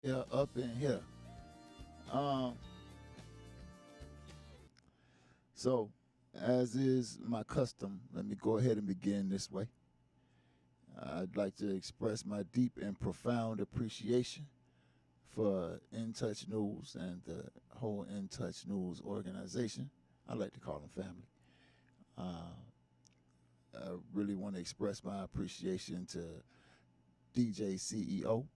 Yeah, up in here. Um, so, as is my custom, let me go ahead and begin this way. I'd like to express my deep and profound appreciation for In Touch News and the whole In Touch News organization. I like to call them family. Uh, I really want to express my appreciation to DJ CEO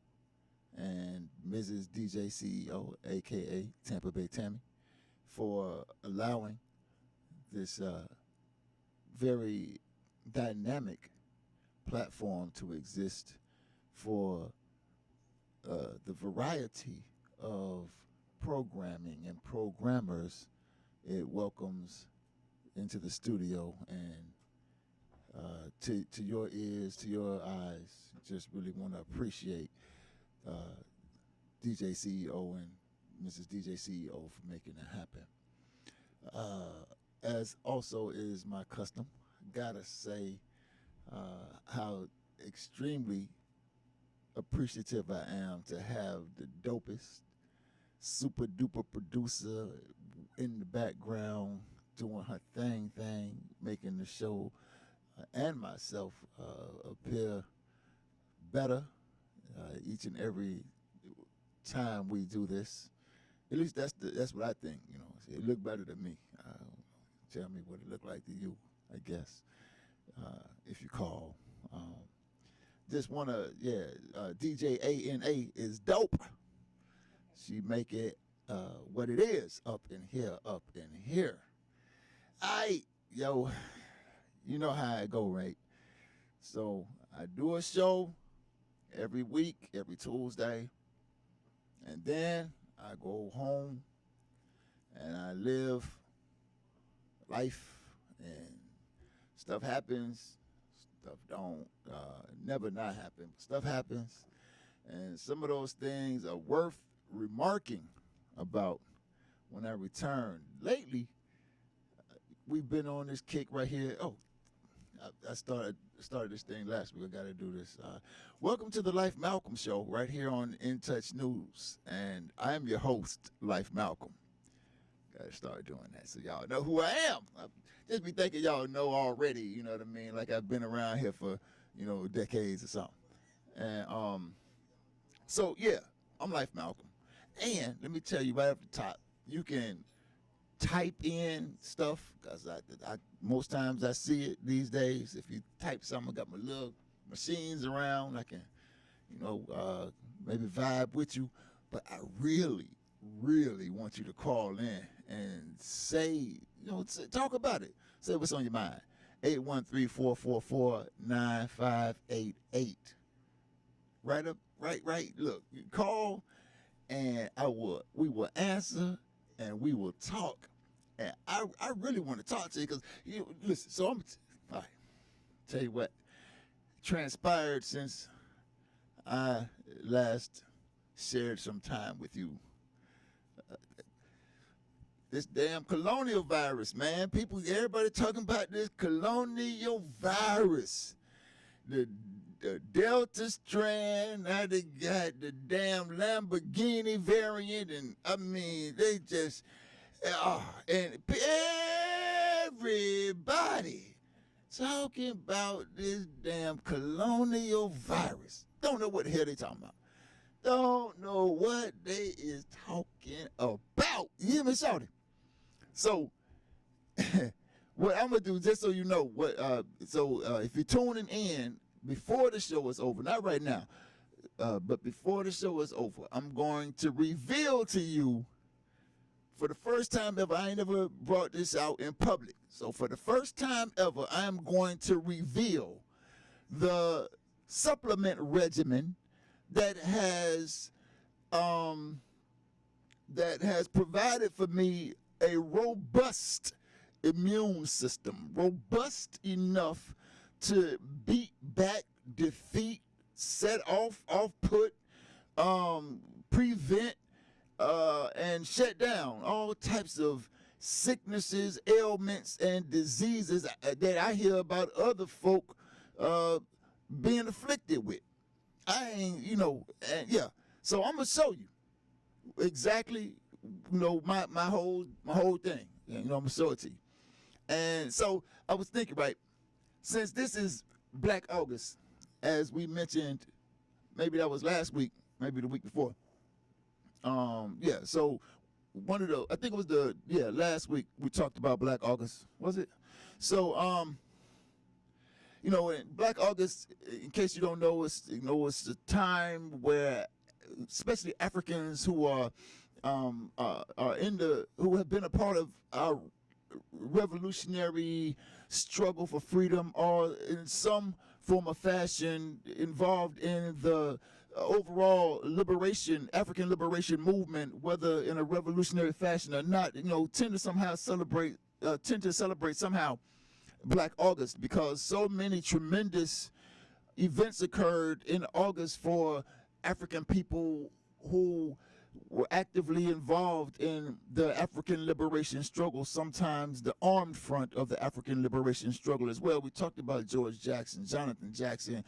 and Mrs. DJ CEO, aka Tampa Bay Tammy, for allowing this very dynamic platform to exist for the variety of programming and programmers it welcomes into the studio and to your ears, to your eyes. Just really want to appreciate uh, DJ CEO and Mrs. DJ CEO for making it happen. Uh, as also is my custom, gotta say how extremely appreciative I am to have the dopest, super duper producer in the background doing her thing, making the show and myself appear better each and every time we do this. At least that's what I think. You know, it looked better to me. Tell me what it looked like to you, I guess, if you call. Just wanna, DJ ANA is dope. She make it what it is up in here, up in here. Yo, you know how I go, right? So I do a show every week, every Tuesday, and then I go home and I live life, and stuff happens. Stuff don't never not happen. Stuff happens, and some of those things are worth remarking about when I return. Lately, we've been on this kick right here. Oh, I started this thing last week. I got to do this. Welcome to the Life Malcolm Show right here on In Touch News, and I am your host, Life Malcolm. Got to start doing that so y'all know who I am. I just be thinking y'all know already. You know what I mean? Like I've been around here for decades or something. And so yeah, I'm Life Malcolm. And let me tell you right off the top, you can type in stuff because I most times I see it these days. If you type something, I got my little machines around. I can, maybe vibe with you. But I really, really want you to call in and say, talk about it. Say what's on your mind. 813-444-9588. Right up, right. Look, you call and we will answer and we will talk. And I really want to talk to you because listen. So all right. Tell you what transpired since I last shared some time with you. This damn colonial virus, man. Everybody talking about this colonial virus. The Delta strand, now they got the damn Lamborghini variant, and I mean, they just, and everybody talking about this damn colonial virus. Don't know what the hell they talking about. Don't know what they is talking about. You hear me, Shawty? So, what I'm gonna do, just so you know, if you're tuning in before the show is over, not right now, but before the show is over, I'm going to reveal to you for the first time ever. I ain't never brought this out in public. So for the first time ever, I am going to reveal the supplement regimen that has provided for me a robust immune system, robust enough to beat back, defeat, set off put, prevent, and shut down all types of sicknesses, ailments, and diseases that I hear about other folk being afflicted with. I ain't, and yeah. So I'm gonna show you exactly, my whole thing. I'm gonna show it to you. And so I was thinking, right, since this is Black August, as we mentioned, maybe that was last week, maybe the week before. Yeah. So I think it was last week we talked about Black August, was it? So in Black August, in case you don't know, it's a time where, especially Africans who who have been a part of our revolutionary struggle for freedom, or in some form of fashion involved in the overall African liberation movement, whether in a revolutionary fashion or not, tend to celebrate somehow Black August, because so many tremendous events occurred in August for African people who were actively involved in the African liberation struggle, sometimes the armed front of the African liberation struggle as well. We talked about George Jackson, Jonathan Jackson,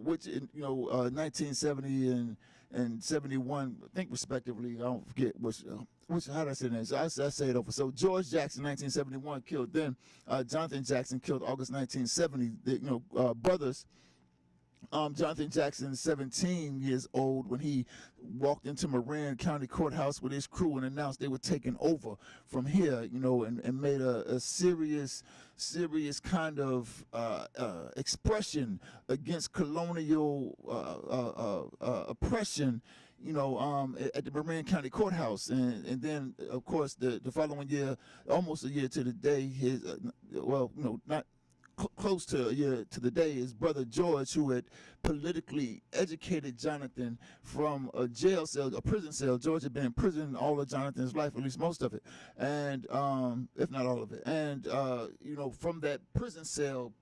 which in 1970 and 71, I think respectively. I don't forget which how did I say that? So I say it over. So George Jackson, 1971, killed. Then Jonathan Jackson killed August 1970. Brothers. Jonathan Jackson, 17 years old, when he walked into Marin County Courthouse with his crew and announced they were taking over from here, and made a serious kind of expression against colonial oppression, at the Marin County Courthouse. And then, of course, the following year, almost a year to the day, not close to a year to the day, his brother George, who had politically educated Jonathan from a prison cell. George had been in prison all of Jonathan's life, at least most of it, and if not all of it. And from that prison cell,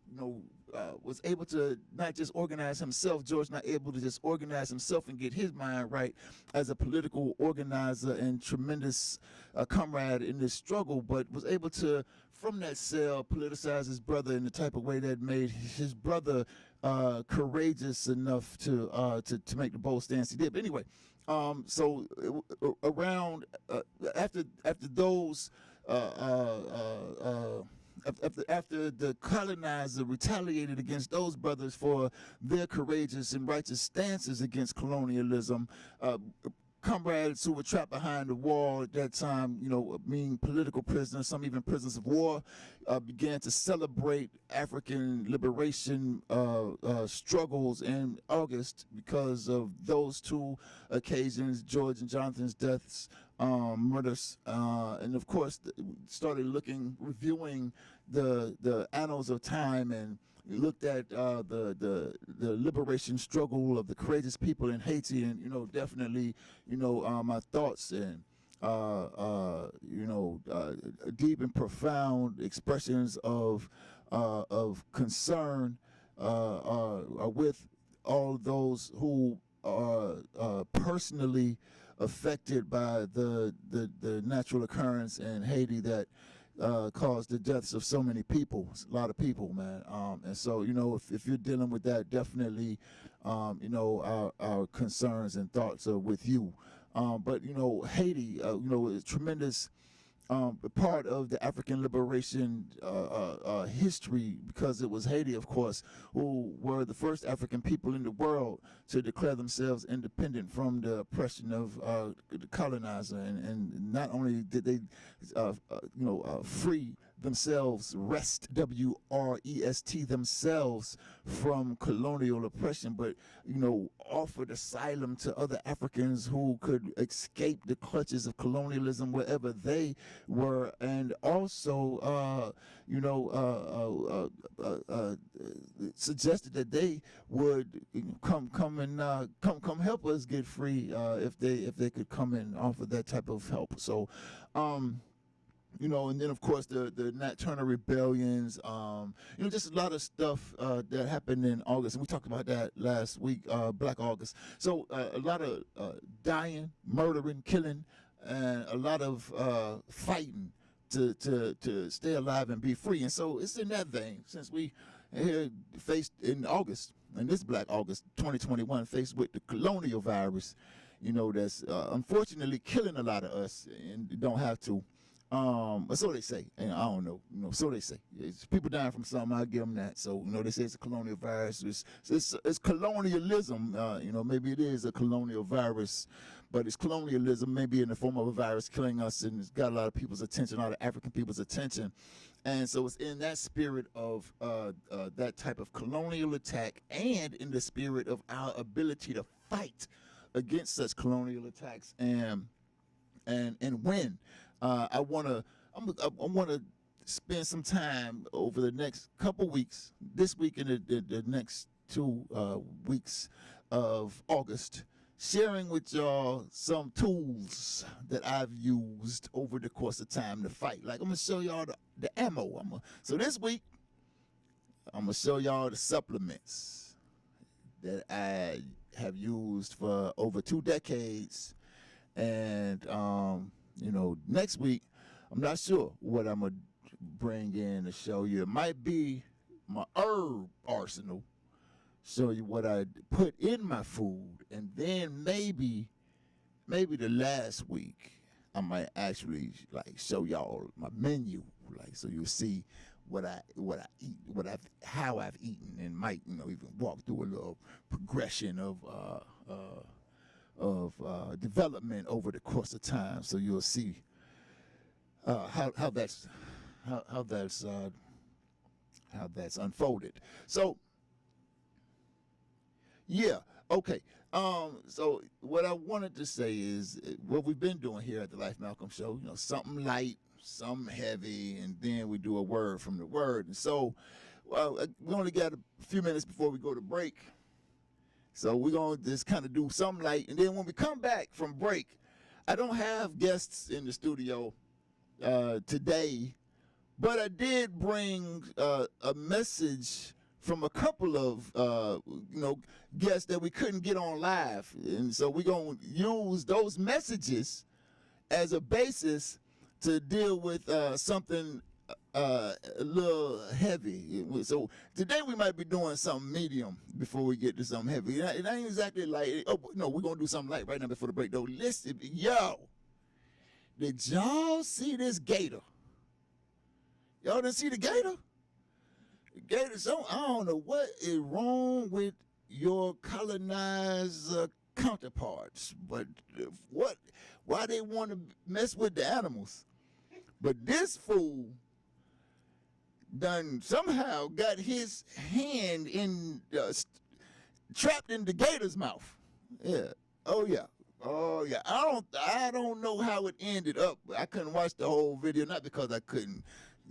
was able to not just organize himself. George not able to just organize himself and get his mind right as a political organizer and tremendous comrade in this struggle, but was able to, from that cell, politicize his brother in the type of way that made his brother courageous enough to make the bold stance he did. But anyway, so around after those. After the colonizer retaliated against those brothers for their courageous and righteous stances against colonialism, comrades who were trapped behind the wall at that time, being political prisoners, some even prisoners of war, began to celebrate African liberation struggles in August because of those two occasions, George and Jonathan's deaths, murders, and of course started reviewing the annals of time, and looked at the liberation struggle of the courageous people in Haiti, and definitely my thoughts and deep and profound expressions of concern are with all those who are personally affected by the natural occurrence in Haiti that caused the deaths of so many people, a lot of people, man. And so, if you're dealing with that, definitely, our concerns and thoughts are with you. But Haiti, is tremendous part of the African liberation history, because it was Haiti, of course, who were the first African people in the world to declare themselves independent from the oppression of the colonizer. And not only did they, free themselves, WREST themselves from colonial oppression, but offered asylum to other Africans who could escape the clutches of colonialism wherever they were, and also suggested that they would come help us get free if they could come and offer that type of help. So and then of course the Nat Turner rebellions, just a lot of stuff that happened in August, and we talked about that last week, Black August. So a lot of dying, murdering, killing, and a lot of fighting to stay alive and be free. And so it's in that vein, since we here faced in August, and this Black August 2021, faced with the colonial virus that's unfortunately killing a lot of us, and don't have to. But so they say, and I don't know, so they say. It's people dying from something, I give them that. So, they say it's a colonial virus. It's colonialism. Maybe it is a colonial virus, but it's colonialism, maybe in the form of a virus killing us, and it's got a lot of people's attention, a lot of African people's attention. And so it's in that spirit of that type of colonial attack, and in the spirit of our ability to fight against such colonial attacks and win. I want to spend some time over the next couple weeks, this week and the next 2 weeks of August, sharing with y'all some tools that I've used over the course of time to fight. Like, I'm going to show y'all the ammo. So this week, I'm going to show y'all the supplements that I have used for over 2 decades. And, next week, I'm not sure what I'm going to bring in to show you. It might be my herb arsenal, show you what I put in my food, and then maybe the last week I might actually show y'all my menu, so you'll see what I eat, how I've eaten, and might even walk through a little progression of development over the course of time, so you'll see how that's unfolded. So yeah, okay. So what I wanted to say is what we've been doing here at the Life Malcolm Show. Something light, something heavy, and then we do a word from the word. And so we only got a few minutes before we go to break. So we're going to just kind of do something light. And then when we come back from break, I don't have guests in the studio today, but I did bring a message from a couple of guests that we couldn't get on live. And so we're going to use those messages as a basis to deal with something a little heavy. So today we might be doing something medium before we get to something heavy. It ain't exactly light. Oh no, we're gonna do something light right now before the break though. Listen, yo, did y'all see this gator? Y'all didn't see the gator? The gator, so I don't know what is wrong with your colonized counterparts, but why they want to mess with the animals? But this fool done somehow got his hand trapped in the gator's mouth. Yeah. Oh yeah. I don't know how it ended up. I couldn't watch the whole video, not because I couldn't,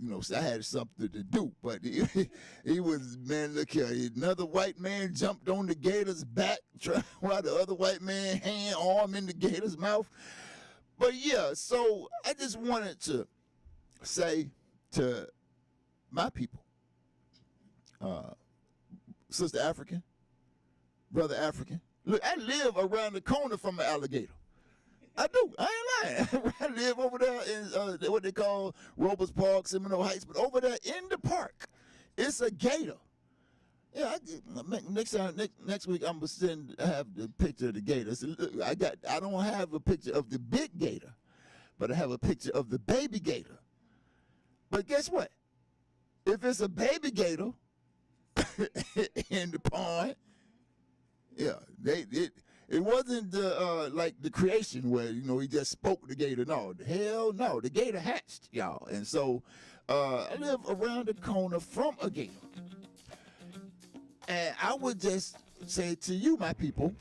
I had something to do, but he was, man, look here, another white man jumped on the gator's back, while the other white man arm in the gator's mouth. But yeah, so I just wanted to say to my people, sister African, brother African, look, I live around the corner from an alligator. I do. I ain't lying. I live over there in what they call Roberts Park, Seminole Heights, but over there in the park, it's a gator. Yeah, next week I'm gonna have the picture of the gator. So look, I don't have a picture of the big gator, but I have a picture of the baby gator. But guess what? If it's a baby gator in the pond, yeah, it wasn't like the creation where he just spoke the gator. No, hell no, the gator hatched, y'all. And so I live around the corner from a gator, and I would just say to you, my people,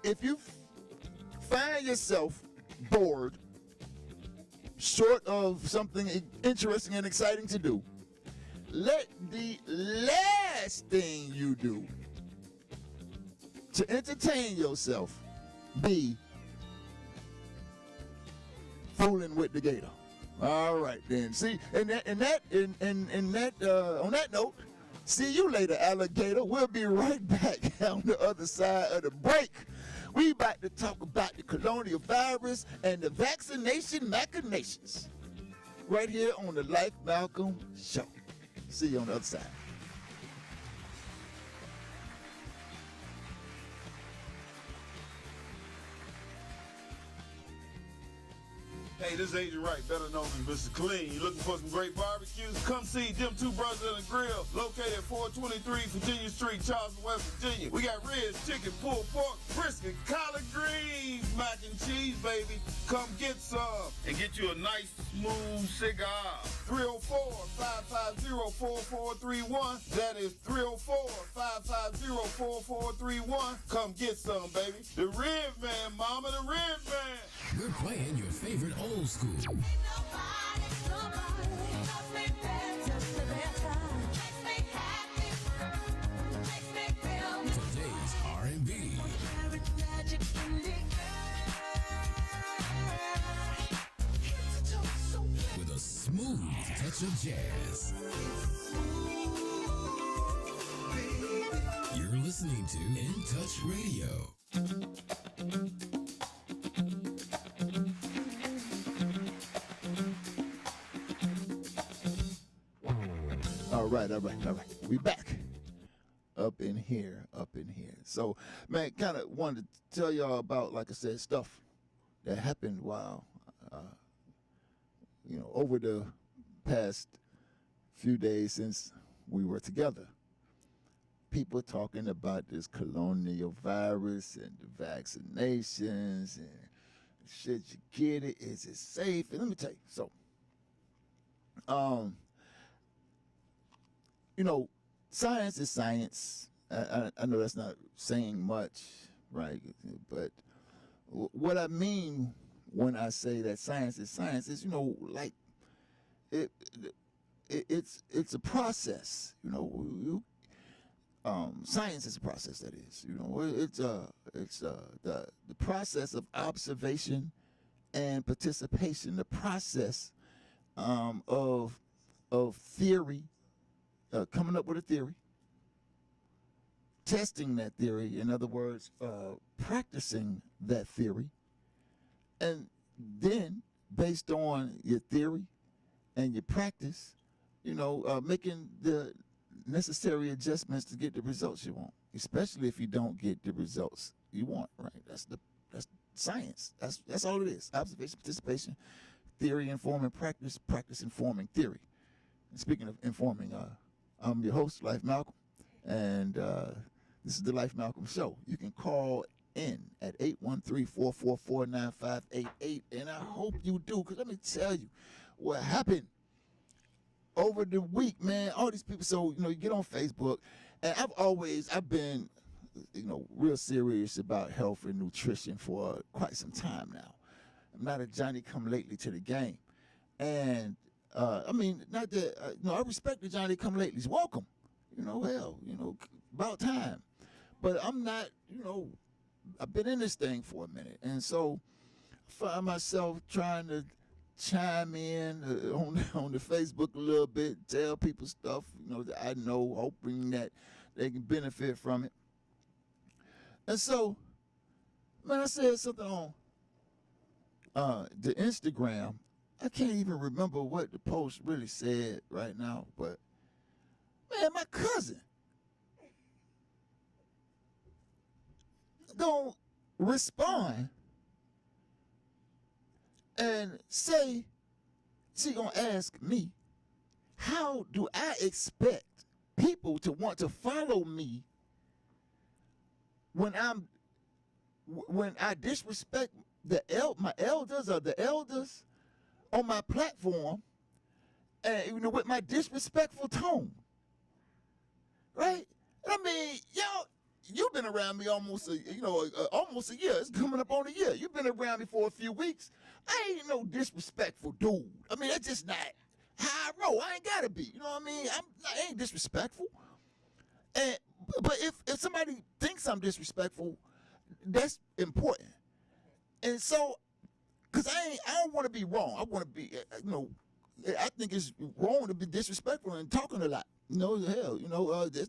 if you find yourself bored, short of something interesting and exciting to do, let the last thing you do to entertain yourself be fooling with the gator. All right, then. See, on that note, see you later, alligator. We'll be right back on the other side of the break. We about to talk about the colonial virus and the vaccination machinations right here on the Life Malcolm Show. See you on the other side. Hey, this is Agent Wright, better known as Mr. Clean. You looking for some great barbecues? Come see them two brothers in the grill, located at 423 Virginia Street, Charleston, West Virginia. We got ribs, chicken, pulled pork, brisket, collard greens, mac and cheese, baby. Come get some and get you a nice, smooth cigar. 304-550-4431. That is 304-550-4431. Come get some, baby. The Rib Man, mama, the Rib Man. We're playing your favorite old school. Today's R&B. With a smooth touch of jazz. You're listening to In Touch Radio. All right. We back. Up in here. So, man, kind of wanted to tell y'all about, like I said, stuff that happened while, over the past few days since we were together. People talking about this colonial virus and the vaccinations and should you get it? Is it safe? And let me tell you. So, science is science. I know that's not saying much, right? But what I mean when I say that science is, like it's a process. Science is a process. That is, it's the process of observation and participation. The process of theory. Coming up with a theory, testing that theory, in other words, practicing that theory, and then based on your theory and your practice, making the necessary adjustments to get the results you want, especially if you don't get the results you want, right? That's science. That's all it is. Observation, participation, theory informing practice, practice informing theory. And speaking of informing, I'm your host, Life Malcolm, and this is the Life Malcolm Show. You can call in at 813-444-9588, and I hope you do, because let me tell you what happened over the week, man. All these people, so, you get on Facebook, and I've been, real serious about health and nutrition for quite some time now. I'm not a Johnny-come-lately to the game, and not that, I respect the Johnny come latelys. Welcome. About time. But I'm not, I've been in this thing for a minute. And so I find myself trying to chime in on the Facebook a little bit, tell people stuff, that I know, hoping that they can benefit from it. And so, man, I said something on the Instagram. I can't even remember what the post really said right now, but, man, my cousin don't respond and say, she gonna ask me, how do I expect people to want to follow me when I disrespect my elders or the elders on my platform, and with my disrespectful tone, right? I mean, you've been around me almost a year. It's coming up on a year. You've been around me for a few weeks. I ain't no disrespectful dude. I mean, that's just not how I roll. I ain't gotta be. You know what I mean? I ain't disrespectful. But if somebody thinks I'm disrespectful, that's important. And so, because I don't want to be wrong. I want to be, I think it's wrong to be disrespectful and talking a lot.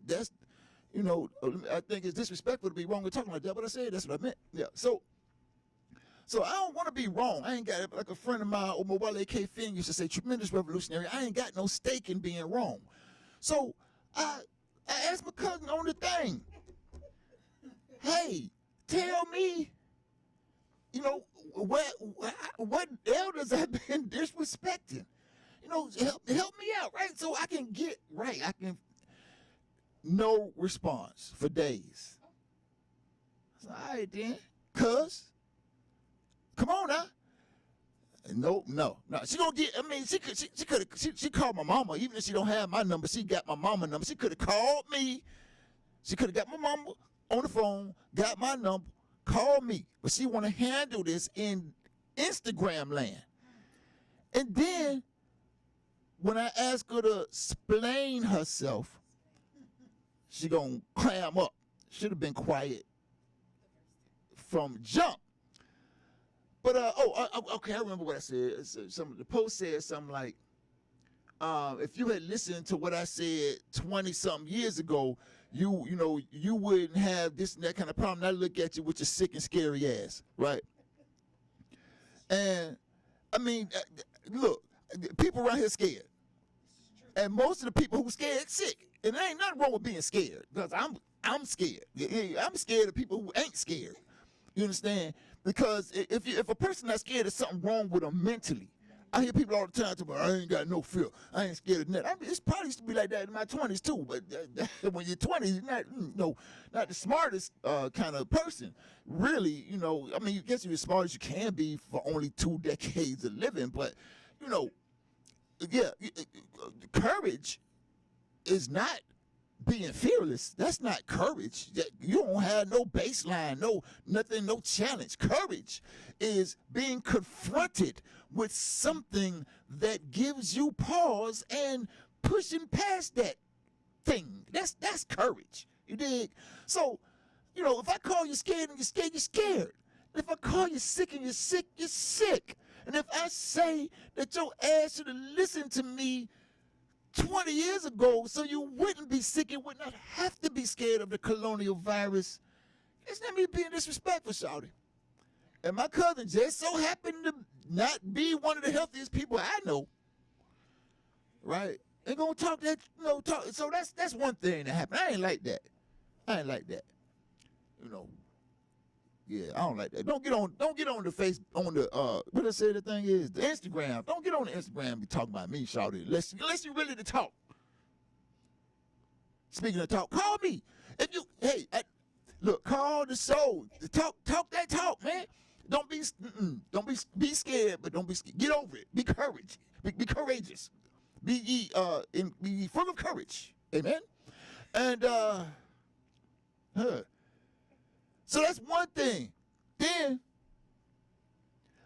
That's I think it's disrespectful to be wrong and talking like that, but I said that's what I meant. Yeah. So I don't want to be wrong. I ain't got it. Like a friend of mine, Omawale K. Finn, used to say, tremendous revolutionary. I ain't got no stake in being wrong. So I asked my cousin on the thing, hey, tell me, what elders have been disrespecting? You know, help me out, right? So I can get right. I can no response for days. So, all right then, cuz, come on now. No. She gonna get. I mean, she called my mama. Even if she don't have my number, she got my mama number. She could have called me. She could have got my mama on the phone, got my number, called me. But she want to handle this in Instagram land. And then when I ask her to explain herself, she gonna clam up. Should have been quiet from jump. But okay, I remember what I said. The post said something like, if you had listened to what I said 20-something years ago, you know you wouldn't have this and that kind of problem. And I look at you with your sick and scary ass, right? And I mean, look, people around here scared, and most of the people who scared sick. And there ain't nothing wrong with being scared, because I'm scared. I'm scared of people who ain't scared. You understand? Because if a person not scared, there's something wrong with them mentally. I hear people all the time talk about, I ain't got no fear. I ain't scared of nothing. I mean, it's probably used to be like that in my 20s too. But when you're 20, you're not the smartest kind of person. Really, I mean, you guess you're as smart as you can be for only 2 decades of living. But, courage is not being fearless. That's not courage. You don't have no baseline, no challenge. Courage is being confronted with something that gives you pause and pushing past that thing. That's courage. You dig? So, if I call you scared and you're scared, you're scared. And if I call you sick and you're sick, you're sick. And if I say that your ass should have listened to me 20 years ago so you wouldn't be sick and would not have to be scared of the colonial virus, it's not me being disrespectful, shawty. And my cousin just so happened to not be one of the healthiest people I know, right? Ain't gonna talk that, talk. So that's one thing that happened. I ain't like that. Yeah, I don't like that. Don't get on the face, on the, what I say the thing is, the Instagram. Don't get on the Instagram and be talking about me, shawty, unless you ready to talk. Speaking of talk, call me. Look, call the show. Talk that talk, man. Don't be scared, but don't be scared. Get over it. Be courage. Be courageous. Be full of courage. Amen. And so that's one thing. Then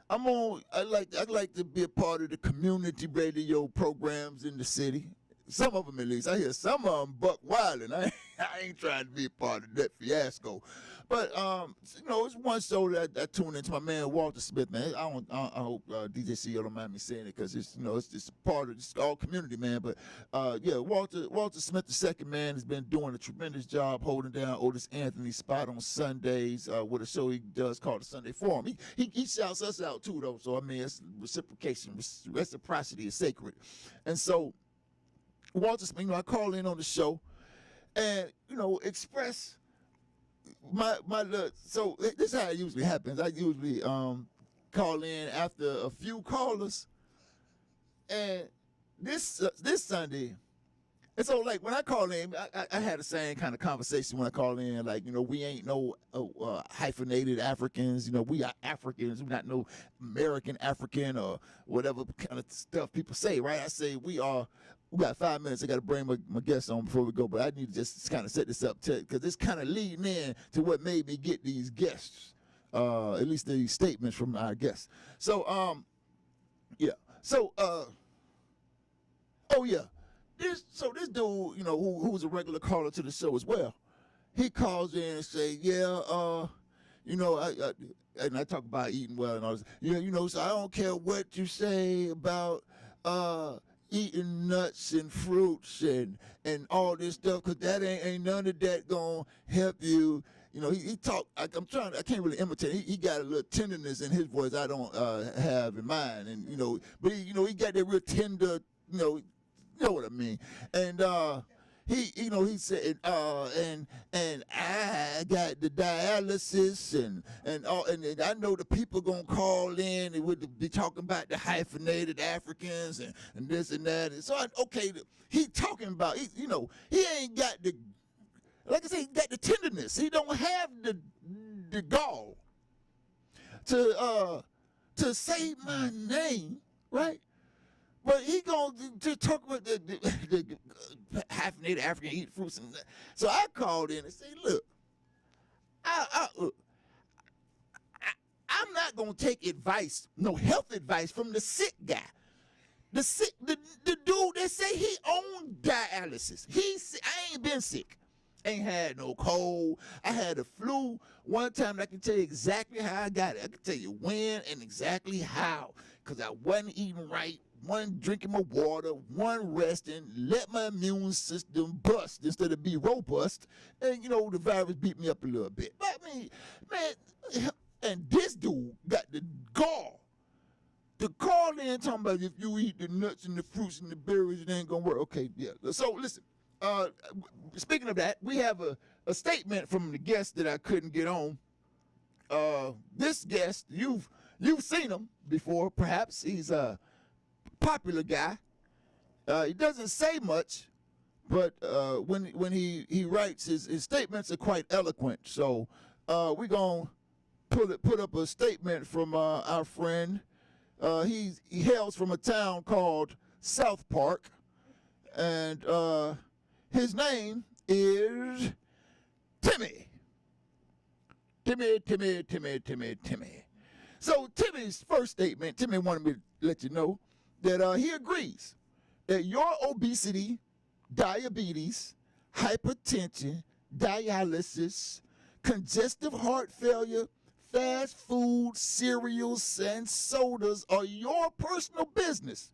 I'd like to be a part of the community radio programs in the city. Some of them, at least. I hear some of them buck wilding. I ain't trying to be a part of that fiasco. But, it's one show that I tune into. My man Walter Smith, man. I hope DJ CEO don't mind me saying it, because it's part of it's all community, man. But Walter Smith II, man, has been doing a tremendous job holding down Otis Anthony's spot on Sundays with a show he does called the Sunday Forum. He shouts us out too, though. So I mean, it's reciprocation, reciprocity is sacred, and so Walter Smith, I call in on the show, and express my so this is how it usually happens. I usually call in after a few callers, and this Sunday, and so like when I call in, I had the same kind of conversation when I call in. Like we ain't no hyphenated Africans. We are Africans. We're not no American African or whatever kind of stuff people say, right? I say we are. We got 5 minutes. I got to bring my guests on before we go, but I need to just kind of set this up because it's kind of leading in to what made me get these guests, at least these statements from our guests. So, this dude, who's a regular caller to the show as well, he calls in and say, and I talk about eating well and all this, so I don't care what you say about eating nuts and fruits and all this stuff, because that ain't none of that gonna help you. He talk. I can't really imitate. He got a little tenderness in his voice I don't have in mine, and but he got that real tender. You know what I mean. And he said, and I got the dialysis and I know the people gonna call in and would be talking about the hyphenated Africans and this and that. And so he talking about he ain't got the, like I say, he got the tenderness. He don't have the gall to say my name, right? But he gonna to talk about the hyphenated African eat fruits and that. So I called in and said, look, I'm not gonna take advice, no health advice from the sick guy. The dude that say he owned dialysis. I ain't been sick. Ain't had no cold. I had a flu one time. I can tell you exactly how I got it. I can tell you when and exactly how. Because I wasn't eating right, wasn't drinking my water, wasn't resting, let my immune system bust instead of be robust. And, the virus beat me up a little bit. But, I mean, man, and this dude got the gall to call in talking about if you eat the nuts and the fruits and the berries, it ain't going to work. Okay, yeah. So, listen. Speaking of that, we have a statement from the guest that I couldn't get on. This guest, you've seen him before, perhaps. He's a popular guy. He doesn't say much, but when he writes, his statements are quite eloquent. So we're gonna put up a statement from our friend. He hails from a town called South Park, and his name is Timmy. Timmy. So Timmy's first statement, Timmy wanted me to let you know that he agrees that your obesity, diabetes, hypertension, dialysis, congestive heart failure, fast food, cereals, and sodas are your personal business.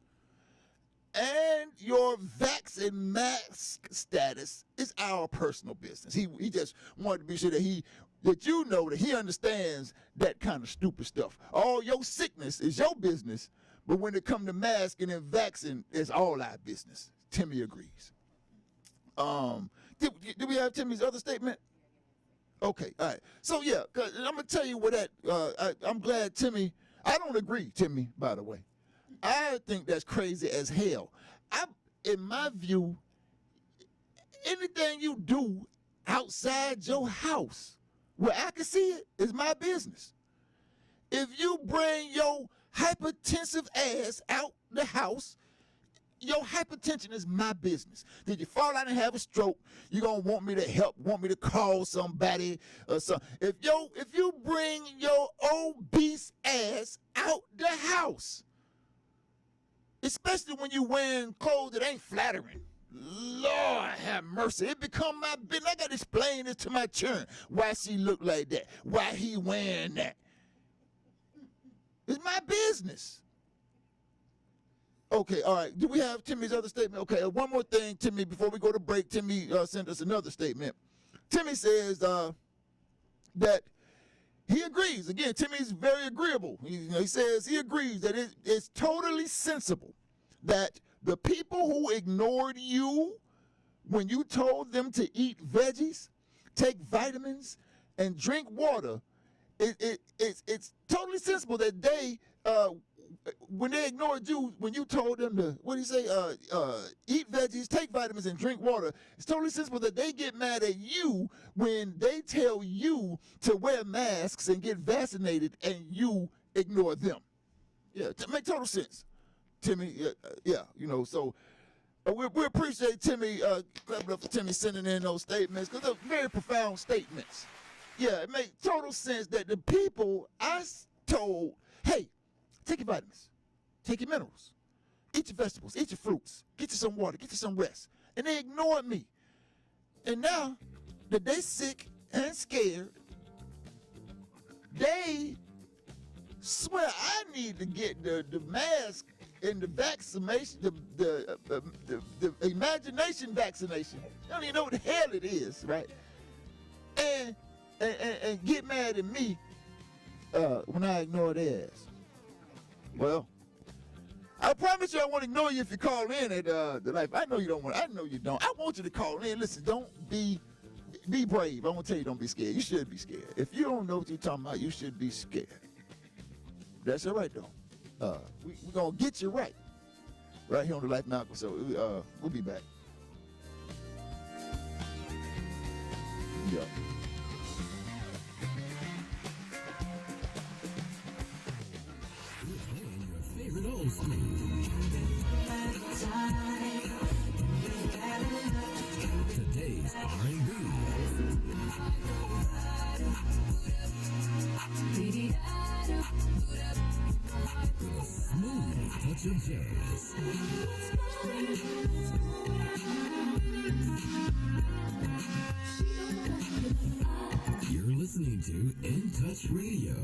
And your vax and mask status is our personal business. He just wanted to be sure that you know that he understands that kind of stupid stuff. All your sickness is your business, but when it comes to masking and vaccine, it's all our business. Timmy agrees. Did we have Timmy's other statement? Okay, all right. So yeah, cause I'm gonna tell you what I'm glad Timmy. I don't agree, Timmy. By the way. I think that's crazy as hell. In my view, anything you do outside your house where I can see it is my business. If you bring your hypertensive ass out the house, your hypertension is my business. Did you fall out and have a stroke? You're gonna want me to help, want me to call somebody or something. If you bring your obese ass out the house, especially when you wearing clothes that ain't flattering. Lord have mercy. It become my business. I got to explain this to my children. Why she look like that. Why he wearing that. It's my business. Okay, all right. Do we have Timmy's other statement? Okay, one more thing, Timmy. Before we go to break, Timmy sent us another statement. Timmy says that he agrees. Again, Timmy's very agreeable. He says he agrees that it's totally sensible that the people who ignored you when you told them to eat veggies, take vitamins, and drink water, it's totally sensible that they, when they ignored you, when you told them to, what do you say, eat veggies, take vitamins, and drink water, it's totally sensible that they get mad at you when they tell you to wear masks and get vaccinated and you ignore them. Yeah, it makes total sense. Timmy, so we appreciate Timmy, clap it up for Timmy sending in those statements, because they're very profound statements. Yeah, it makes total sense that the people I told, hey, take your vitamins, take your minerals, eat your vegetables, eat your fruits, get you some water, get you some rest. And they ignored me. And now that they sick and scared, they swear I need to get the mask and the vaccination, the imagination vaccination. I don't even know what the hell it is, right? And get mad at me when I ignore theirs. Well, I promise you I won't ignore you if you call in at the life. I know you don't want. I know you don't. I want you to call in. Listen, don't be brave. I want to tell you, don't be scared. You should be scared. If you don't know what you're talking about, you should be scared. That's all right though. We're gonna get you right here on the Life Malcolm. So we'll be back. Yeah. Favorite old school. Today's R&B. With a smooth touch of jazz. You're listening to In Touch Radio.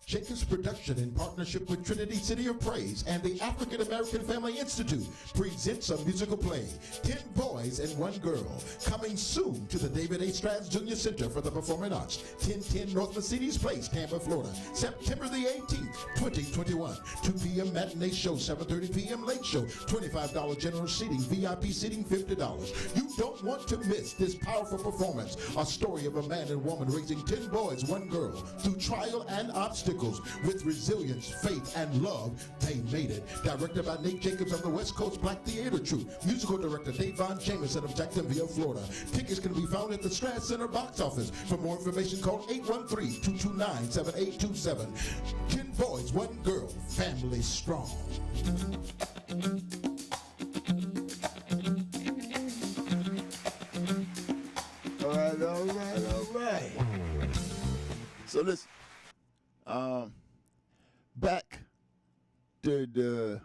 Jacobs Production, in partnership with Trinity City of Praise and the African American Family Institute, presents a musical play, 10 Boys and One Girl, coming soon to the David A. Strauss Jr. Center for the Performing Arts, 1010 North Mercedes Place, Tampa, Florida, September the 18th, 2021. 2 p.m. matinee show, 7:30 p.m. late show, $25 general seating, VIP seating $50. You don't want to miss this powerful performance, a story of a man and woman raising 10 boys, 1 girl, through trial and obstacles. With resilience, faith, and love, they made it. Directed by Nate Jacobs of the West Coast Black Theater Troupe. Musical director Davon Jameson of Jacksonville, Florida. Tickets can be found at the Strass Center box office. For more information, call 813-229-7827. 10 boys, 1 girl, family strong. All right. So listen. Back to the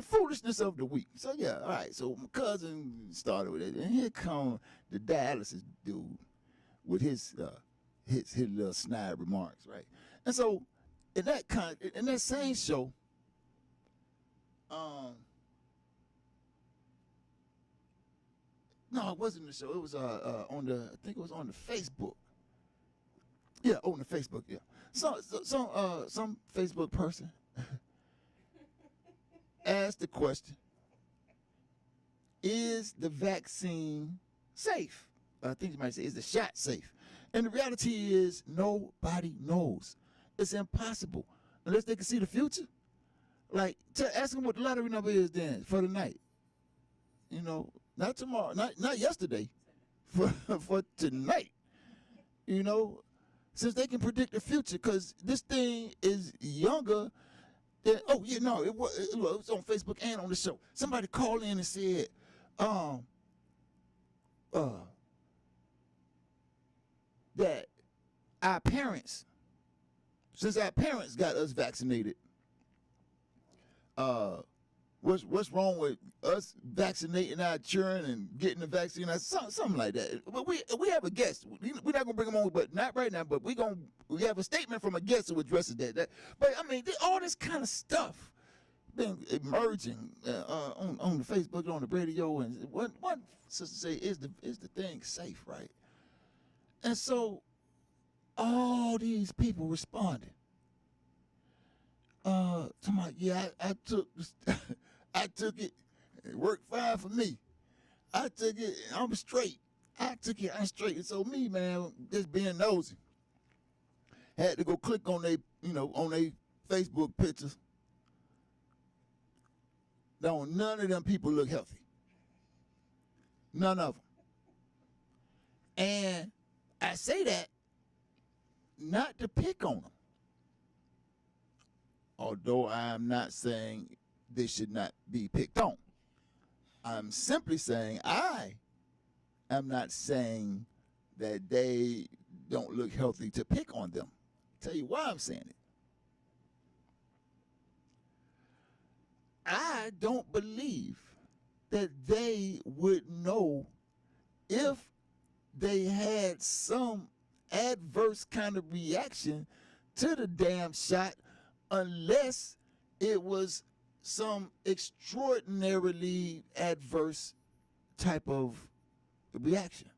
foolishness of the week. So yeah, all right. So my cousin started with it, and here come the dialysis dude with his little snide remarks, right? And so in that same show, no, it wasn't the show. It was I think it was on the Facebook. Yeah, on the Facebook. Yeah. Some Facebook person asked the question, is the vaccine safe? I think you might say, is the shot safe? And the reality is nobody knows. It's impossible unless they can see the future. Like, ask them what the lottery number is then for the night. You know, not tomorrow, not yesterday, for tonight. You know, since they can predict the future, because this thing is younger than, it was on Facebook and on the show. Somebody called in and said, that our parents, since our parents got us vaccinated, what's wrong with us vaccinating our children and getting the vaccine? Something like that. But we have a guest. We're not gonna bring him on, but not right now. But we have a statement from a guest who addresses that. But I mean, all this kind of stuff been emerging on the Facebook, on the radio, and one sister say, is the thing safe, right? And so all these people responded. To my, yeah, I took I took it. It worked fine for me. I took it. I'm straight. I took it. I'm straight. And so me, man, just being nosy, had to go click on on their Facebook pictures. None of them people look healthy. None of them. And I say that not to pick on them. Although I'm not saying they should not be picked on. I'm simply saying I am not saying that they don't look healthy to pick on them. I'll tell you why I'm saying it. I don't believe that they would know if they had some adverse kind of reaction to the damn shot unless it was some extraordinarily adverse type of reaction,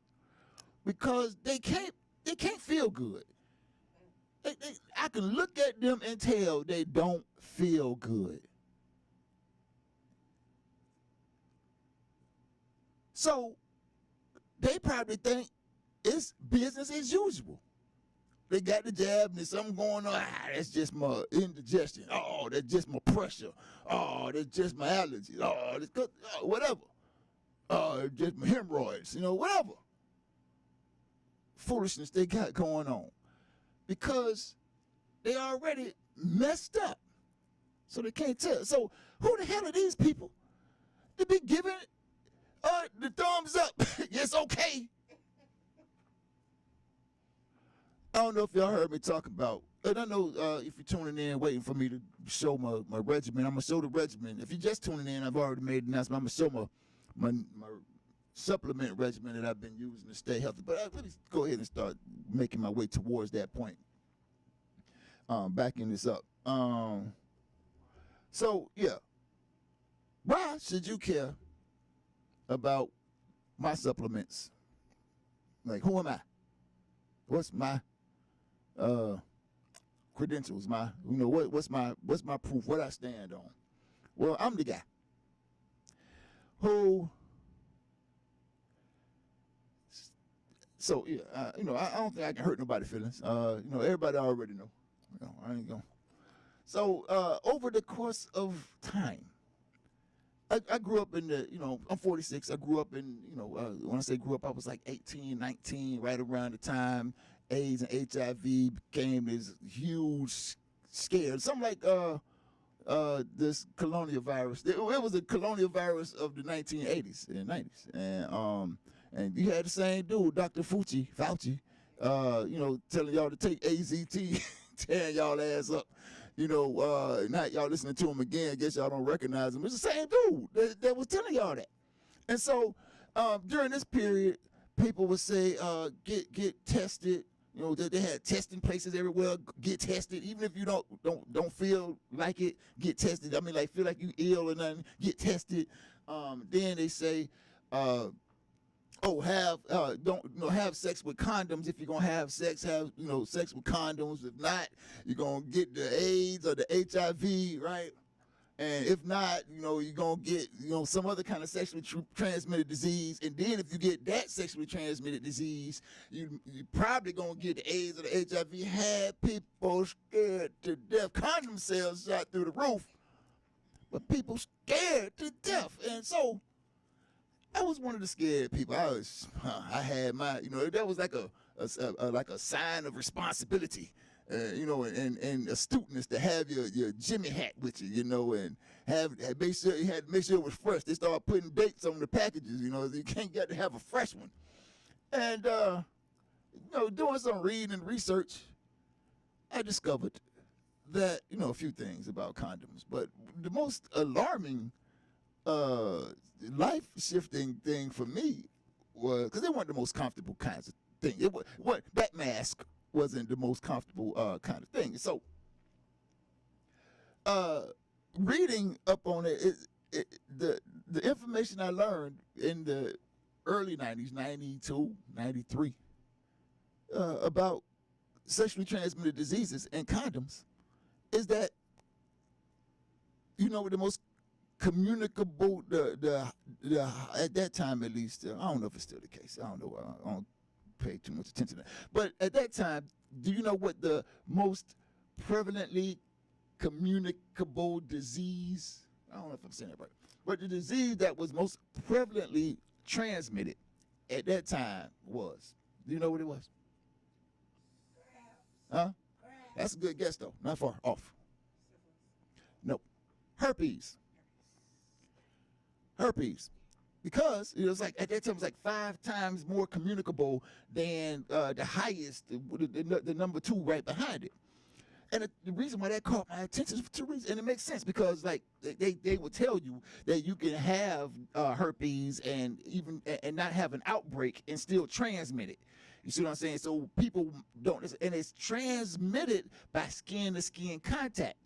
because they can't feel good. I can look at them and tell they don't feel good. So they probably think it's business as usual. They got the jab and there's something going on. That's just my indigestion. Oh, that's just my pressure. Oh, that's just my allergies. Oh, that's good. Whatever. Just my hemorrhoids. Whatever. Foolishness they got going on. Because they already messed up. So they can't tell. So who the hell are these people to be giving the thumbs up? It's okay. I don't know if y'all heard me talk about, and I know if you're tuning in waiting for me to show my regimen, I'm going to show the regimen. If you're just tuning in, I've already made an announcement. I'm going to show my supplement regimen that I've been using to stay healthy. But let me go ahead and start making my way towards that point. Backing this up. So, yeah. Why should you care about my supplements? Like, who am I? What's my credentials? What's my proof? What I stand on? Well, I'm the guy who. So yeah, I don't think I can hurt nobody's feelings. Everybody already know. I ain't gonna. So over the course of time, I grew up in I'm 46. I grew up in, when I say grew up, I was like 18, 19, right around the time AIDS and HIV became this huge scare. Something like this colonial virus. It was a colonial virus of the 1980s and 90s. And you had the same dude, Dr. Fauci, telling y'all to take AZT, tearing y'all ass up. Not y'all listening to him again. I guess y'all don't recognize him. It's the same dude that was telling y'all that. And so during this period, people would say, get tested. They had testing places everywhere. Get tested, even if you don't feel like it. Get tested. I mean, like feel like you ill or nothing. Get tested. Then they say, have sex with condoms. If you're gonna have sex, have sex with condoms. If not, you're gonna get the AIDS or the HIV, right? And if not, you're gonna get some other kind of sexually transmitted disease. And then if you get that sexually transmitted disease, you probably gonna get the AIDS or the HIV. Had people scared to death. Condom sales shot through the roof, but people scared to death. And so I was one of the scared people. I had my, that was like a sign of responsibility, and astuteness to have your Jimmy hat with you, and make sure it was fresh. They started putting dates on the packages, you can't get to have a fresh one. And doing some reading and research, I discovered that a few things about condoms, but the most alarming life-shifting thing for me was because they weren't the most comfortable kinds of thing. That mask wasn't the most comfortable kind of thing. So, reading up on the information I learned in the early 90s, 92, 93, about sexually transmitted diseases and condoms is that, the most communicable, the at that time at least, I don't know if it's still the case. I don't know. I don't pay too much attention to that. But at that time, do you know what the most prevalently communicable disease? I don't know if I'm saying that right. But the disease that was most prevalently transmitted at that time was. Do you know what it was? Huh? That's a good guess though. Not far off. Nope. Herpes. Because it was like at that time it was like 5 times more communicable than the highest, the number 2 right behind it. And the reason why that caught my attention is for 2 reasons, and it makes sense because like they would tell you that you can have herpes and not have an outbreak and still transmit it. You see what I'm saying? So people don't, and it's transmitted by skin-to-skin contact,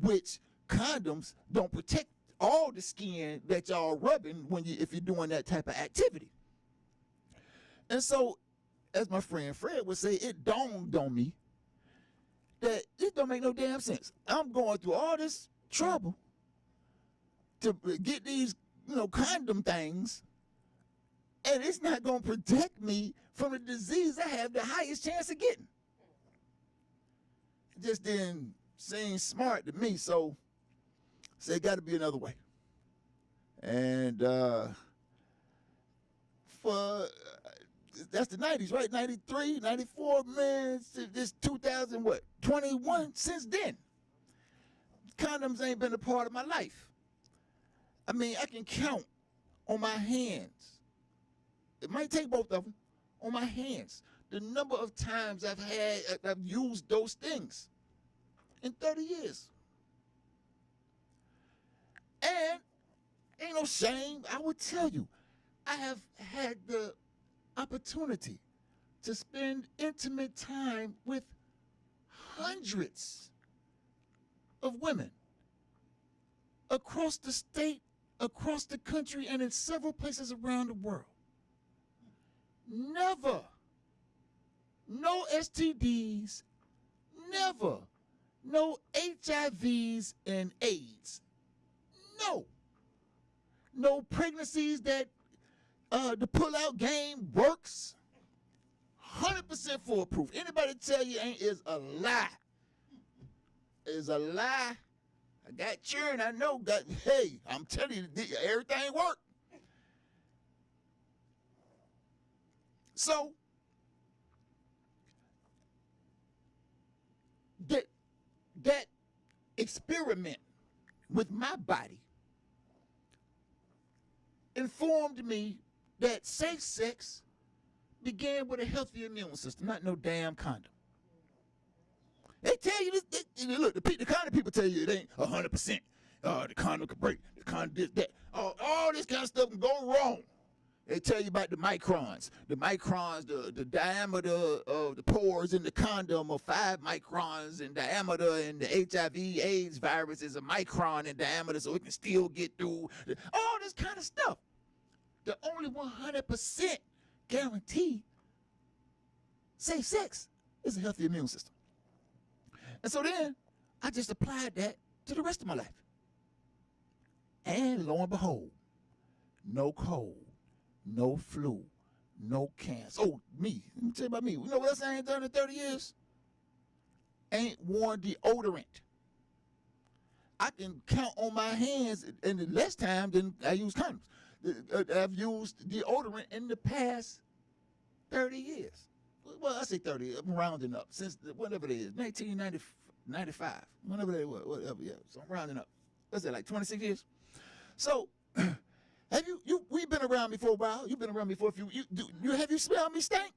which condoms don't protect all the skin that y'all rubbing if you're doing that type of activity. And so, as my friend Fred would say, it dawned on me that it don't make no damn sense. I'm going through all this trouble to get these, condom things, And it's not going to protect me from the disease I have the highest chance of getting. It just didn't seem smart to me, so it got to be another way. And that's the 90s, right? 93, 94, man, this 2000, what, 21? Since then, condoms ain't been a part of my life. I mean, I can count on my hands. It might take both of them on my hands. The number of times I've used those things in 30 years. And ain't no shame. I would tell you, I have had the opportunity to spend intimate time with hundreds of women across the state, across the country, and in several places around the world. Never. No STDs. Never. No HIVs and AIDS. No. No pregnancies that the pull-out game works. 100% foolproof. Anybody tell you ain't is a lie. Is a lie. I got children, I know. Hey, I'm telling you, everything worked. So, that experiment with my body informed me that safe sex began with a healthy immune system, not no damn condom. They tell you this, look, the condom people tell you it ain't 100%. The condom can break, the condom this, that. All this kind of stuff can go wrong. They tell you about the microns. The microns, the diameter of the pores in the condom are 5 microns in diameter, and the HIV/AIDS virus is a micron in diameter, so it can still get through. All this kind of stuff. The only 100% guarantee safe sex is a healthy immune system. And so then I just applied that to the rest of my life. And lo and behold, no cold, no flu, no cancer. Oh, me. Let me tell you about me. You know what else I ain't done in 30 years? Ain't worn deodorant. I can count on my hands in less time than I use condoms. I've used deodorant in the past 30 years. Well, I say 30. I'm rounding up since whatever it is, 1995, whenever they were, whatever. Yeah, so I'm rounding up. What's that, like 26 years? So, have we've been around me for a while. You've been around me for a few. Have you smelled me stink?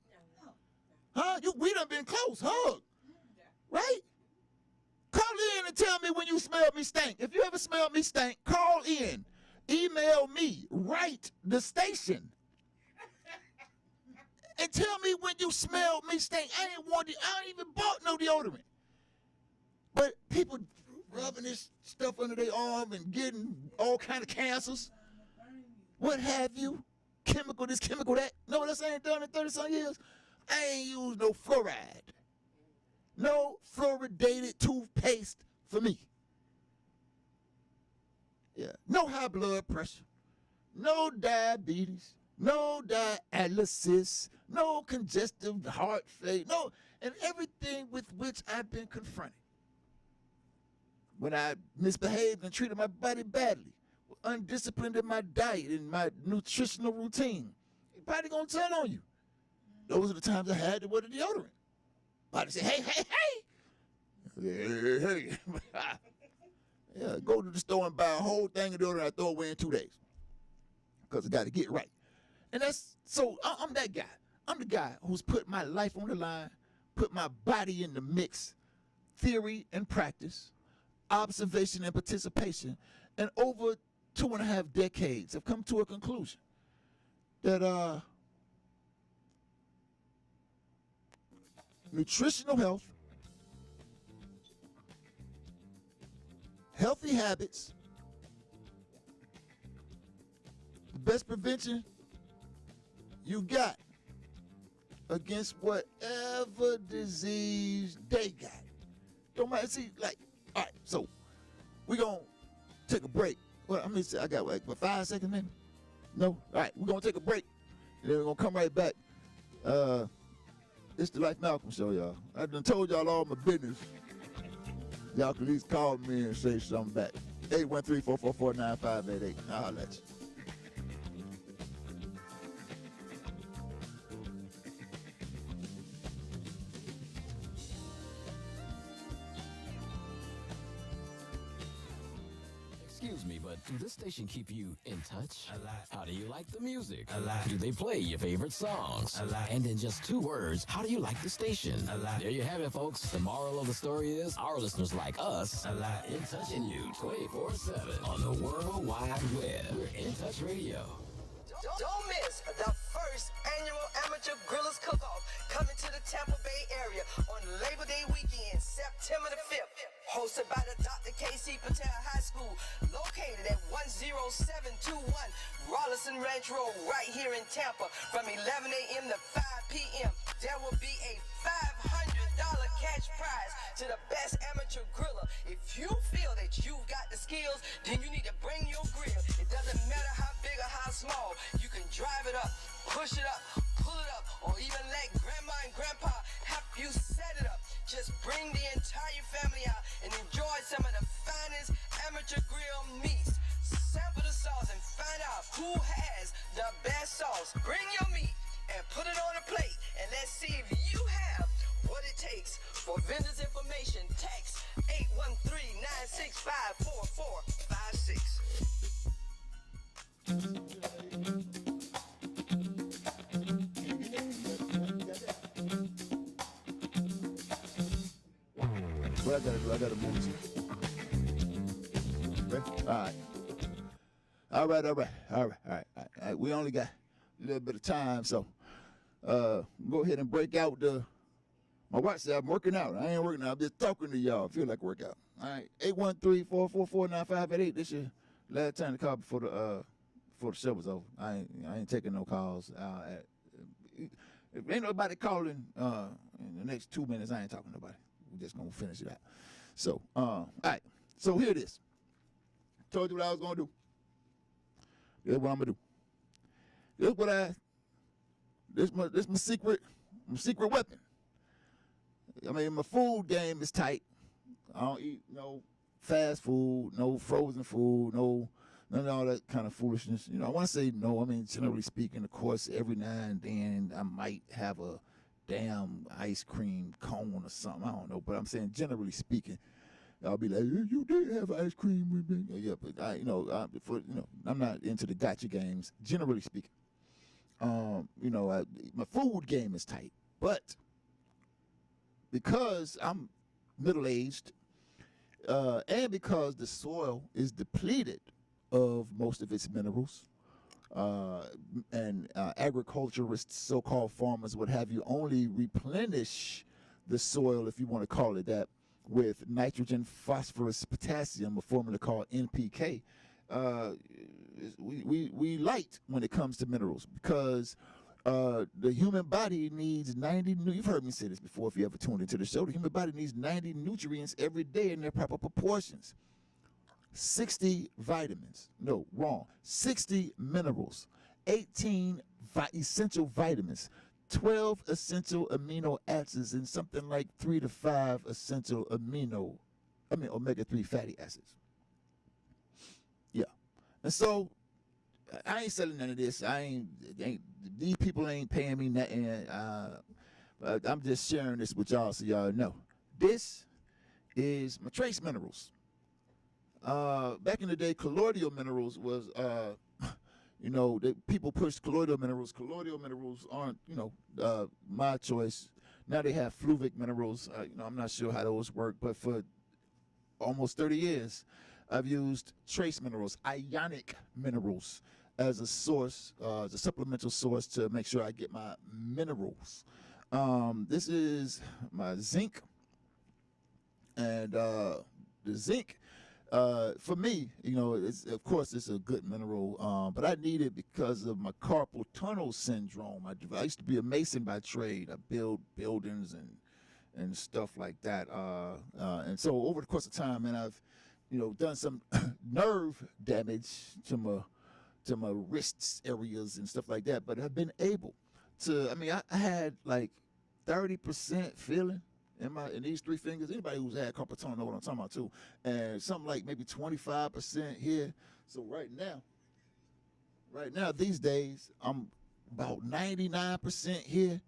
Huh? We done been close. Hug, right? Call in and tell me when you smelled me stink. If you ever smelled me stink, call in. Email me, write the station, and tell me when you smelled me stink. I ain't even bought no deodorant. But people rubbing this stuff under their arm and getting all kind of cancers, what have you, chemical this, chemical that. Know what I ain't done in 30-some years? I ain't used no fluoride. No fluoridated toothpaste for me. Yeah, no high blood pressure, no diabetes, no dialysis, no congestive heart failure, no, and everything with which I've been confronted. When I misbehaved and treated my body badly, undisciplined in my diet and my nutritional routine, your body gonna turn on you. Those are the times I had to wear the deodorant. Body say, hey, hey. Yeah, go to the store and buy a whole thing of deodorant. I throw it away in 2 days because I got to get right. And so I'm that guy. I'm the guy who's put my life on the line, put my body in the mix, theory and practice, observation and participation, and over 2.5 decades have come to a conclusion that nutritional health, healthy habits, the best prevention you got against whatever disease they got. Don't mind, see, like, all right, so we're going to take a break. Well, I got like, 5 seconds maybe? No? All right, we're going to take a break. then we're gonna come right back. It's the Life Malcolm Show, y'all. I done told y'all all my business. Y'all can at least call me and say something back. 813-444-9588. I'll holler at you. Excuse me, but do this station keep you in touch? A lot. How do you like the music? A lot. Do they play your favorite songs? A lot. And in just 2 words, how do you like the station? A lot. There you have it, folks. The moral of the story is our listeners like us a lot in touching you 24/7 on the World Wide Web. We're In Touch Radio. Don't miss the first annual Amateur Grillers Cook-Off coming to the Tampa Bay area on Labor Day weekend, September the 5th. Hosted by the Dr. K.C. Patel High School, located at 10721 Rollison Ranch Road, right here in Tampa, from 11 a.m. to 5 p.m. There will be a $500 cash prize to the best amateur griller. If you feel that you've got the skills, then you need to bring your grill. It doesn't matter how big or how small. You can drive it up, push it up, pull it up, or even let grandma and grandpa help you set it up. Just bring the entire family out and enjoy some of the finest amateur grill meats. Sample the sauce and find out who has the best sauce. Bring your meat and put it on a plate, and let's see if you have what it takes. For vendors information, text 813-965-4456. What I gotta move to. Okay? All right. We only got a little bit of time, so go ahead and break out my watch said I'm working out. I ain't working out. I'm just talking to y'all. I feel like workout. All right. 813-444-9588. This your last time to call before the show was over. I ain't taking no calls. If ain't nobody calling in the next 2 minutes, I ain't talking to nobody. We're just gonna finish it out. So, all right. So here it is. Told you what I was gonna do. Here's what I'm gonna do. This my secret weapon. I mean, my food game is tight. I don't eat no fast food, no frozen food, none of all that kind of foolishness. You know, I want to say no. I mean, generally speaking, of course, every now and then I might have a damn ice cream cone or something. I don't know, but I'm saying generally speaking, I'll be like, hey, you did have ice cream with me. Yeah, but I'm not into the gotcha games. Generally speaking, my food game is tight, but because I'm middle-aged, and because the soil is depleted of most of its minerals, and agriculturists, so-called farmers, what have you, only replenish the soil, if you want to call it that, with nitrogen, phosphorus, potassium, a formula called NPK. We light when it comes to minerals because the human body needs 90. You've heard me say this before if you ever tuned into the show. The human body needs 90 nutrients every day in their proper proportions. 60 vitamins. No, wrong. 60 minerals. 18 essential vitamins. 12 essential amino acids and something like 3 to 5 essential omega-3 fatty acids. Yeah. And so I ain't selling none of this. These people ain't paying me nothing. But I'm just sharing this with y'all so y'all know. This is my trace minerals. Back in the day, colloidal minerals was, people pushed colloidal minerals. Colloidal minerals aren't, my choice. Now they have fluvic minerals. I'm not sure how those work, but for almost 30 years, I've used trace minerals, ionic minerals, as a source, as a supplemental source to make sure I get my minerals. This is my zinc, and the zinc, for me, of course, it's a good mineral, but I need it because of my carpal tunnel syndrome. I used to be a mason by trade. I build buildings and stuff like that. And so over the course of time, man, I've, done some nerve damage to to my wrists areas and stuff like that. But I've been able to. I mean, I had like 30% feeling in these three fingers. Anybody who's had carpal tunnel know what I'm talking about too. And something like maybe 25% here. So right now these days I'm about 99% here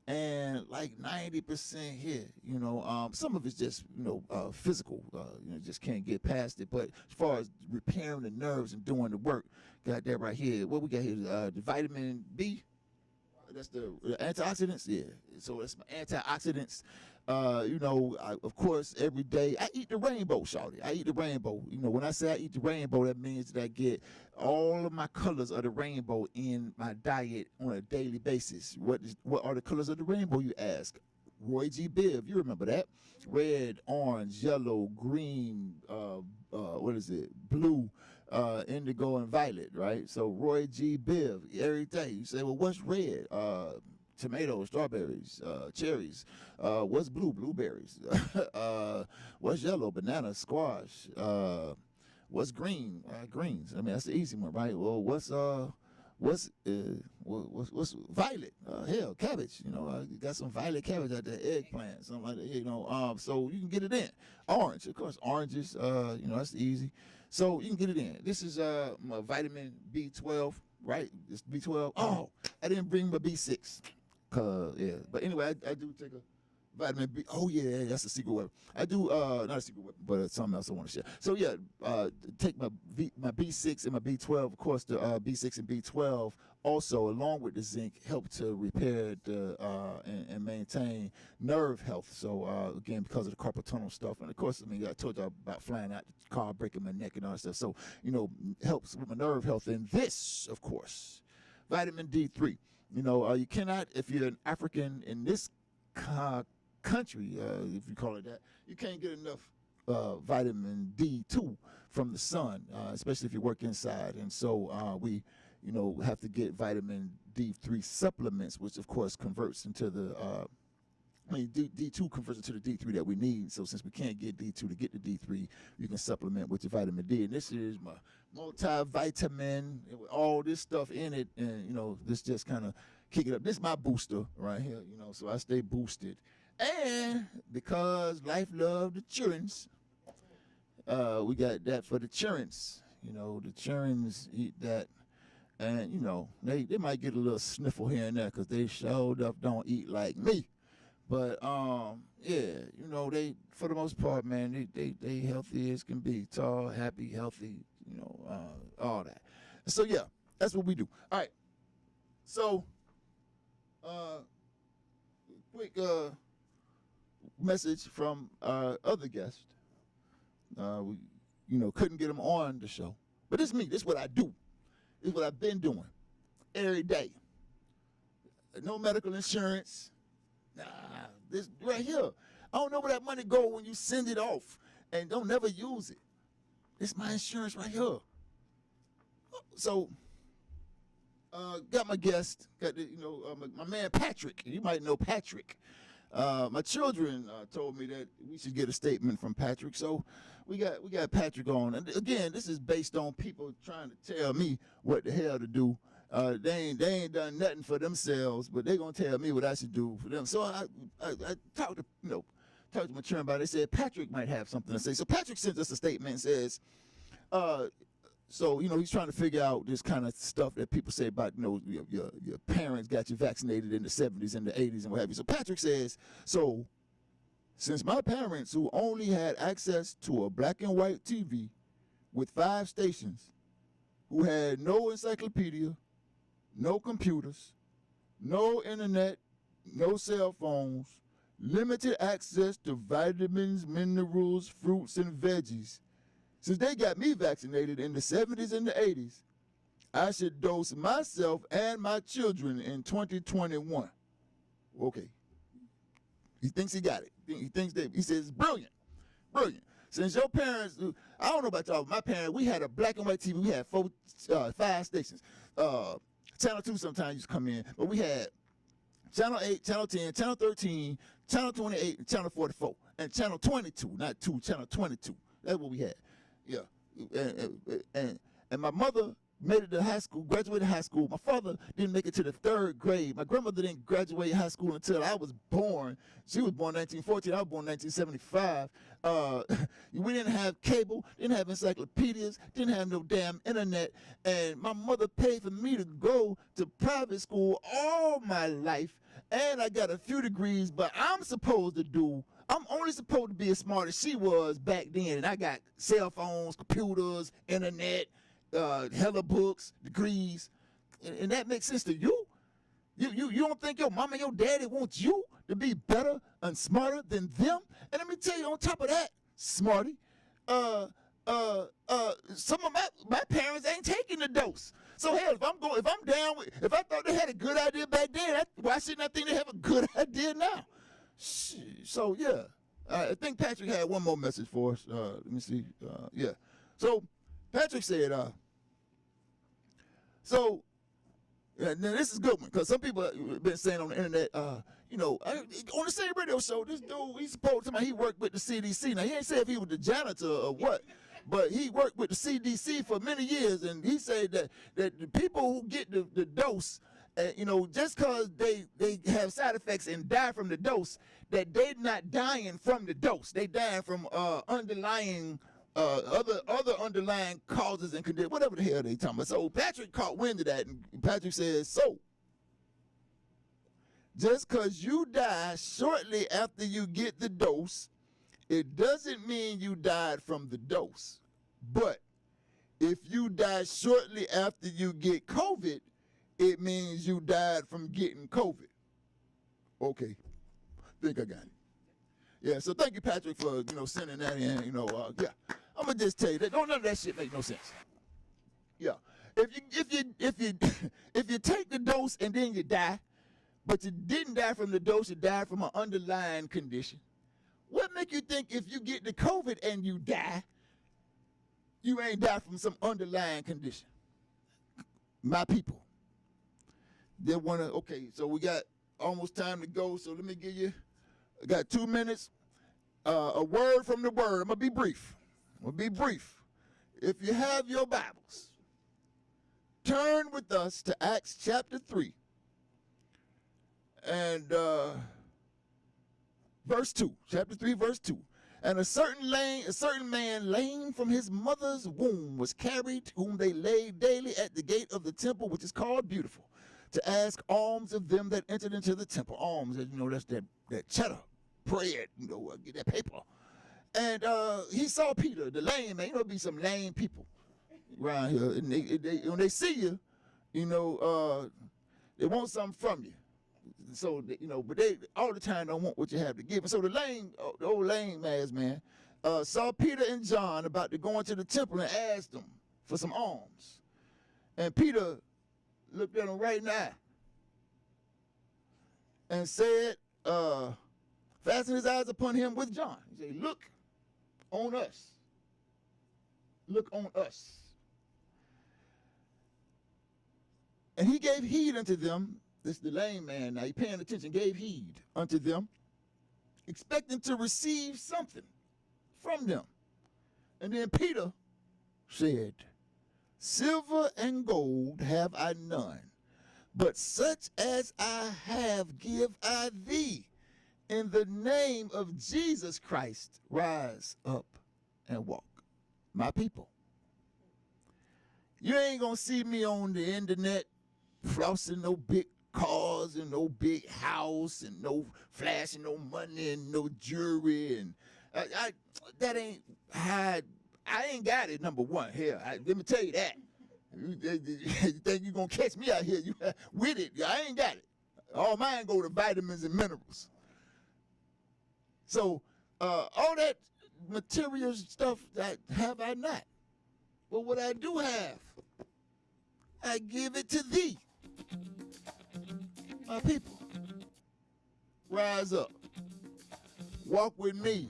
and like 90% here. You know, some of it's just physical. Just can't get past it. But as far as repairing the nerves and doing the work, got that right here. What we got here? The vitamin B. That's the antioxidants. Yeah. So that's my antioxidants. Of course, every day I eat the rainbow, shawty. I eat the rainbow. You know, when I say I eat the rainbow, that means that I get all of my colors of the rainbow in my diet on a daily basis. What are the colors of the rainbow, you ask? Roy G. Biv, you remember that? Red, orange, yellow, green, blue, indigo, and violet, right? So Roy G. Biv, every day. You say, well, what's red? Tomatoes, strawberries, cherries. What's blue? Blueberries. What's yellow? Banana, squash. What's green? Greens. I mean, that's the easy one, right? Well, what's violet? Hell, cabbage. You know, got some violet cabbage out there, eggplant, something like that. You know, so you can get it in. Orange, of course, oranges. That's easy. So you can get it in. This is my vitamin B12, right? This B12. Oh, I didn't bring my B6. But anyway, I do take a vitamin B. Oh yeah, that's a secret weapon. I do not a secret weapon, but something else I want to share. So yeah, take my B6 and my B12. Of course, the B6 and B12 also, along with the zinc, help to repair and maintain nerve health. So again, because of the carpal tunnel stuff, and of course, I mean, I told you about flying out the car, breaking my neck and all that stuff. So helps with my nerve health. And this, of course, vitamin D3. You cannot, if you're an African in this country, if you call it that, you can't get enough vitamin D2 from the sun, especially if you work inside. And so we, have to get vitamin D3 supplements, which of course converts into the, D2 converts into the D3 that we need. So since we can't get D2 to get the D3, you can supplement with your vitamin D. And this is my multivitamin with all this stuff in it. And, this just kind of kick it up. This is my booster right here, so I stay boosted. And because life love the childrens, we got that for the childrens. The childrens eat that. And, they might get a little sniffle here and there because they showed up don't eat like me. But, they, for the most part, man, they healthy as can be. Tall, happy, healthy, all that. So, yeah, that's what we do. All right. So, quick message from our other guest. We, couldn't get him on the show. But it's me. This is what I do. This is what I've been doing every day. No medical insurance. Nah, this right here. I don't know where that money go when you send it off and don't never use it. It's my insurance right here. So, got my guest, got my man Patrick. You might know Patrick. My children told me that we should get a statement from Patrick, so we got Patrick on. And again, this is based on people trying to tell me what the hell to do. They ain't done nothing for themselves, but they gonna tell me what I should do for them. So I talked to my children about it. They said Patrick might have something to say. So Patrick sends us a statement and says, he's trying to figure out this kind of stuff that people say about, your parents got you vaccinated in the 70s and the 80s and what have you. So Patrick says, so since my parents, who only had access to a black and white TV with 5 stations, who had no encyclopedia, no computers, no internet, no cell phones, limited access to vitamins, minerals, fruits, and veggies, since they got me vaccinated in the 70s and the 80s, I should dose myself and my children in 2021. Okay. He thinks he got it. He says, brilliant. Since your parents, I don't know about y'all, my parents, we had a black and white TV. We had 5 stations. Channel 2 sometimes used to come in, but we had Channel 8, Channel 10, Channel 13, Channel 28, and Channel 44. And Channel 22, not 2, Channel 22. That's what we had. Yeah. And my mother made it to high school, graduated high school. My father didn't make it to the 3rd grade. My grandmother didn't graduate high school until I was born. She was born 1914. I was born 1975. We didn't have cable, didn't have encyclopedias, didn't have no damn internet. And my mother paid for me to go to private school all my life. And I got a few degrees, but I'm only supposed to be as smart as she was back then. And I got cell phones, computers, internet, hella books, degrees, and that makes sense to you? You don't think your mama and your daddy want you to be better and smarter than them? And let me tell you, on top of that, smarty, some of my parents ain't taking the dose. So hell, if I thought they had a good idea back then, why shouldn't I think they have a good idea now? So yeah, I think Patrick had one more message for us. Let me see. Yeah. So Patrick said, now this is a good one, because some people have been saying on the internet, on the same radio show, this dude, he's supposed to he worked with the CDC. Now, he ain't say if he was the janitor or what, but he worked with the CDC for many years, and he said that the people who get the dose, just because they have side effects and die from the dose, that they're not dying from the dose. They dying from underlying other underlying causes and conditions, whatever the hell they talking about. So Patrick caught wind of that, and Patrick says, so, just because you die shortly after you get the dose, it doesn't mean you died from the dose. But if you die shortly after you get COVID, it means you died from getting COVID. Okay, think I got it. Yeah, so thank you, Patrick, for sending that in. Yeah, I'm gonna just tell you that none of that shit make no sense. Yeah, if you take the dose and then you die, but you didn't die from the dose, you died from an underlying condition. What make you think if you get the COVID and you die, you ain't died from some underlying condition? My people, okay, so we got almost time to go, so let me give you, I got 2 minutes. A word from the word. I'm going to be brief. If you have your Bibles, turn with us to Acts chapter 3 and verse 2. Chapter 3, verse 2. And a certain man lame from his mother's womb was carried, whom they laid daily at the gate of the temple, which is called Beautiful, to ask alms of them that entered into the temple. Alms, that's that cheddar. Bread, get that paper. And he saw Peter, the lame man. Be some lame people around here. And they when they see you, they want something from you. So, but they all the time don't want what you have to give. And so the old lame ass man, saw Peter and John about to go into the temple and asked them for some alms. And Peter looked at him right in the eye and said, fastened his eyes upon him with John. He said, look on us. Look on us. And he gave heed unto them. This is the lame man now. He paying attention, gave heed unto them, expecting to receive something from them. And then Peter said, silver and gold have I none, but such as I have give I thee. In the name of Jesus Christ, rise up and walk. My people, you ain't gonna see me on the internet flossing no big cars and no big house and no flashing no money and no jewelry, and that ain't how I ain't got it. Number one, hell, let me tell you that. You think you gonna catch me out here with it? I ain't got it. All mine go to vitamins and minerals. So all that material stuff that have I not. But what I do have, I give it to thee. My people, rise up. Walk with me.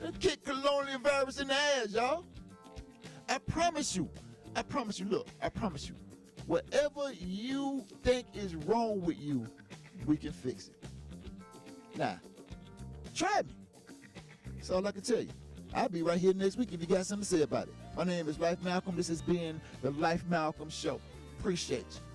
And kick colonial virus in the ass, y'all. I promise you, look, I promise you, whatever you think is wrong with you, we can fix it. Now, try me. That's all I can tell you. I'll be right here next week if you got something to say about it. My name is Life Malcolm. This has been the Life Malcolm Show. Appreciate you.